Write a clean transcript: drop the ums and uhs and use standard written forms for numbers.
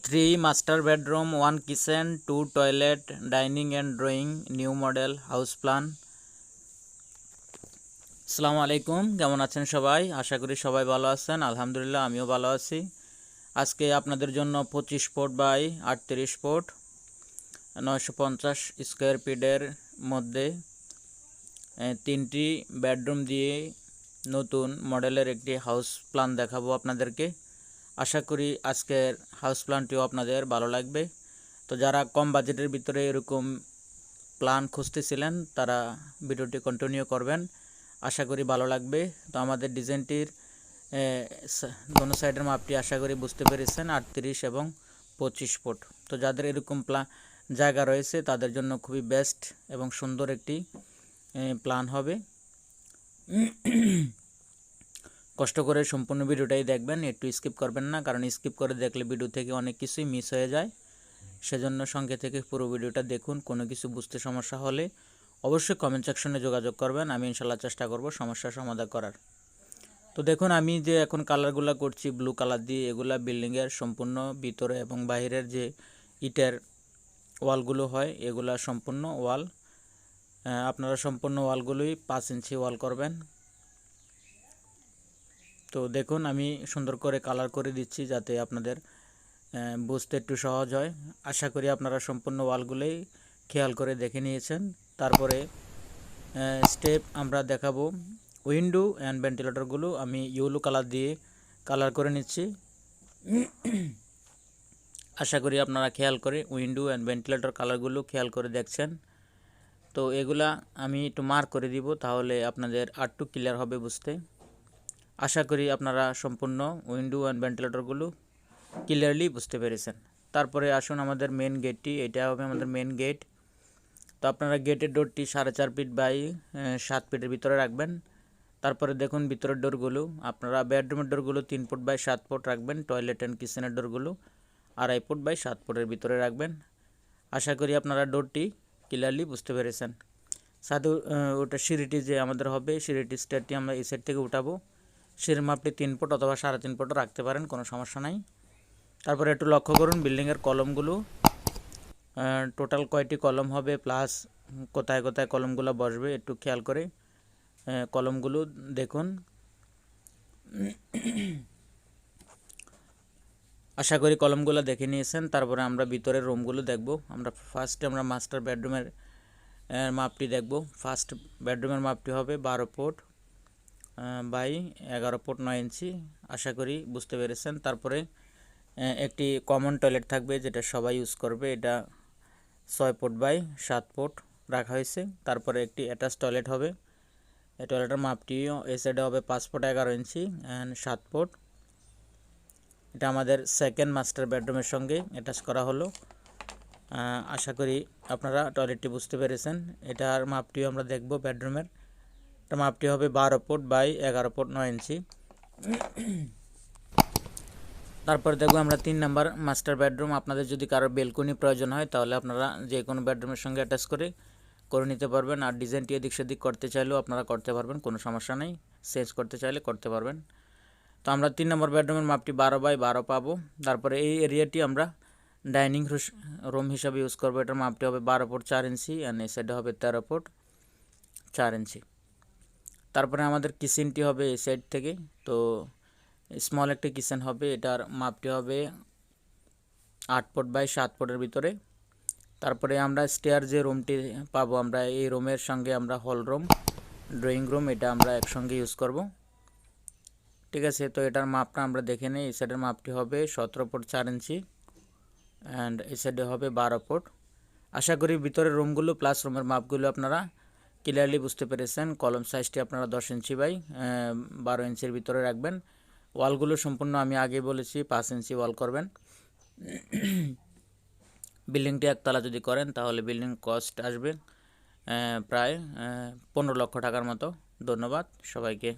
3 master bedroom, 1 kitchen, 2 toilet, dining and drawing, new model house plan. আসসালামু আলাইকুম, কেমন আছেন সবাই? আশা করি সবাই ভালো আছেন। আলহামদুলিল্লাহ আমিও ভালো আছি। আজকে আপনাদের জন্য 25 ফুট বাই 38 ফুট 950 স্কোয়ার ফিটের মধ্যে 3টি বেডরুম দিয়ে নতুন মডেলের একটি হাউস প্ল্যান দেখাবো আপনাদেরকে। আশা করি আজকের হাউস প্ল্যানটিও আপনাদের ভালো লাগবে। তো যারা কম বাজেটের ভিতরে এরকম প্ল্যান খুঁজতেছিলেন তারা ভিডিওটি কন্টিনিউ করবেন, আশা করি ভালো লাগবে। তো আমাদের ডিজাইনটির দোনো সাইডের মাপটি আশা করি বুঝতে পেরেছেন, 38 এবং 25 ফুট। তো যাদের এরকম জায়গা রয়েছে তাদের জন্য খুবই বেস্ট এবং সুন্দর একটি প্ল্যান হবে। কষ্ট করে সম্পূর্ণ ভিডিওটাই দেখবেন, একটু স্কিপ করবেন না, কারণ স্কিপ করে দেখলে ভিডিও থেকে অনেক কিছুই মিস হয়ে যায়। সেজন্য সঙ্গে থেকে পুরো ভিডিওটা দেখুন। কোনো কিছু বুঝতে সমস্যা হলে অবশ্যই কমেন্ট সেকশনে যোগাযোগ করবেন, আমি ইনশাল্লাহ চেষ্টা করব সমস্যার সমাধান করার। তো দেখুন আমি যে এখন কালারগুলো করছি ব্লু কালার দিয়ে, এগুলা বিল্ডিংয়ের সম্পূর্ণ ভিতরে এবং বাইরের যে ইটের ওয়ালগুলো হয় এগুলা সম্পূর্ণ ওয়াল। আপনারা সম্পূর্ণ ওয়ালগুলোই 5 ইঞ্চি ওয়াল করবেন। তো দেখুন আমি সুন্দর করে কালার করে দিচ্ছি যাতে আপনাদের বুঝতে একটু সহজ হয়। আশা করি আপনারা সম্পূর্ণ ওয়ালগুলোই খেয়াল করে দেখে নিয়েছেন। তারপরে স্টেপ আমরা দেখাবো। উইন্ডো অ্যান্ড ভেন্টিলেটরগুলো আমি ইয়েলো কালার দিয়ে কালার করে নিচ্ছি। আশা করি আপনারা খেয়াল করে উইন্ডো অ্যান্ড ভেন্টিলেটর কালারগুলো খেয়াল করে দেখছেন। তো এগুলা আমি একটু মার্ক করে দিব, তাহলে আপনাদের আরটু ক্লিয়ার হবে বুঝতে। আশা করি আপনারা সম্পূর্ণ উইন্ডো অ্যান্ড ভেন্টিলেটরগুলো ক্লিয়ারলি বুঝতে পেরেছেন। তারপরে আসুন আমাদের মেন গেটটি, এটা হবে আমাদের মেন গেট। তো আপনারা গেটের ডোরটি 4.5 ফিট বাই 7 ফিটের ভিতরে রাখবেন। তারপরে দেখুন ভিতরের ডোরগুলো আপনারা বেডরুমের ডোরগুলো 3 ফুট বাই 7 ফুট রাখবেন। টয়লেট অ্যান্ড কিচেনের ডোরগুলো 2.5 ফুট বাই 7 ফুটের ভিতরে রাখবেন। আশা করি আপনারা ডোরটি ক্লিয়ারলি বুঝতে পেরেছেন। সাথে ওটা সিঁড়িটি যে আমাদের হবে, সিঁড়িটি স্টেয়ারটি আমরা এই সাইড থেকে উঠাবো। সিঁড়ির মাপটি 3 ফুট অথবা 3.5 ফুটও রাখতে পারেন, কোনো সমস্যা নাই। তারপরে একটু লক্ষ্য করুন বিল্ডিংয়ের কলমগুলো টোটাল কয়টি কলম হবে, প্লাস কোথায় কোথায় কলমগুলো বসবে একটু খেয়াল করে কলমগুলো দেখুন। আশা করি কলমগুলো দেখে নিয়েছেন। তারপরে আমরা ভিতরের রুমগুলো দেখব। আমরা ফার্স্টে আমরা মাস্টার বেডরুমের মাপটি দেখব। ফার্স্ট বেডরুমের মাপটি হবে 12 ফুট বাই 11 ফুট 9 ইঞ্চি। আশা করি বুঝতে পেরেছেন। তারপরে একটি কমন টয়লেট থাকবে যেটা সবাই ইউজ করবে, এটা 6 ফুট বাই 7 ফুট রাখা হয়েছে। তারপরে একটি অ্যাটাচ টয়লেট হবে, এই টয়লেটের মাপটিও এই সাইডে হবে 5 ফুট 11 ইঞ্চি অ্যান্ড 7 ফুট। এটা আমাদের সেকেন্ড মাস্টার বেডরুমের সঙ্গে অ্যাটাচ করা হলো। আশা করি আপনারা টয়লেটটি বুঝতে পেরেছেন। এটার মাপটিও আমরা দেখব বেডরুমের। এটা মাপটি হবে 12 ফুট বাই 11 ফুট 9 ইঞ্চি। তারপর দেখবো আমরা 3 নাম্বার মাস্টার বেডরুম। আপনাদের যদি কারো বেলকনি প্রয়োজন হয় তাহলে আপনারা যে কোনো বেডরুমের সঙ্গে অ্যাটাচ করে নিতে পারবেন। আর ডিজাইনটি এদিক সেদিক করতে চাইলেও আপনারা করতে পারবেন, কোনো সমস্যা নেই। চেঞ্জ করতে চাইলে করতে পারবেন। তো আমরা 3 নম্বর বেডরুমের মাপটি 12 বাই 12 পাবো। তারপরে এই এরিয়াটি আমরা ডাইনিং রুম হিসাবে ইউজ করবো। এটার মাপটি হবে 12 ফুট 4 ইঞ্চি অ্যান্ড এই সাইডে হবে 13 ফুট 4 ইঞ্চি। তারপরে আমাদের কিচেনটি হবে এই সাইড থেকে। তো স্মল একটি কিচেন হবে, এটার মাপটি হবে 8 ফুট বাই 7 ফুটের ভিতরে। তারপরে আমরা স্টেয়ার যে রুমটি পাবো, আমরা এই রুমের সঙ্গে আমরা হল রুম, ড্রয়িং রুম এটা আমরা একসঙ্গে ইউজ করব। ঠিক আছে, তো এটার মাপটা আমরা দেখে নিই। এই সাইডের মাপটি হবে 17 ফুট 4 ইঞ্চি অ্যান্ড এই সাইডে হবে 12 ফুট। আশা করি ভিতরের রুমগুলো প্লাস রুমের মাপগুলো আপনারা ক্লিয়ারলি বুঝতে পেরেছেন। কলম সাইজটি আপনারা 10 ইঞ্চি বাই 12 ইঞ্চির ভিতরে রাখবেন। ওয়ালগুলো সম্পূর্ণ আমি আগে বলেছি 5 ইঞ্চি ওয়াল করবেন। বিল্ডিংটি একতলা যদি করেন তাহলে বিল্ডিং কস্ট আসবে প্রায় 15 লক্ষ টাকার মতো। ধন্যবাদ সবাইকে।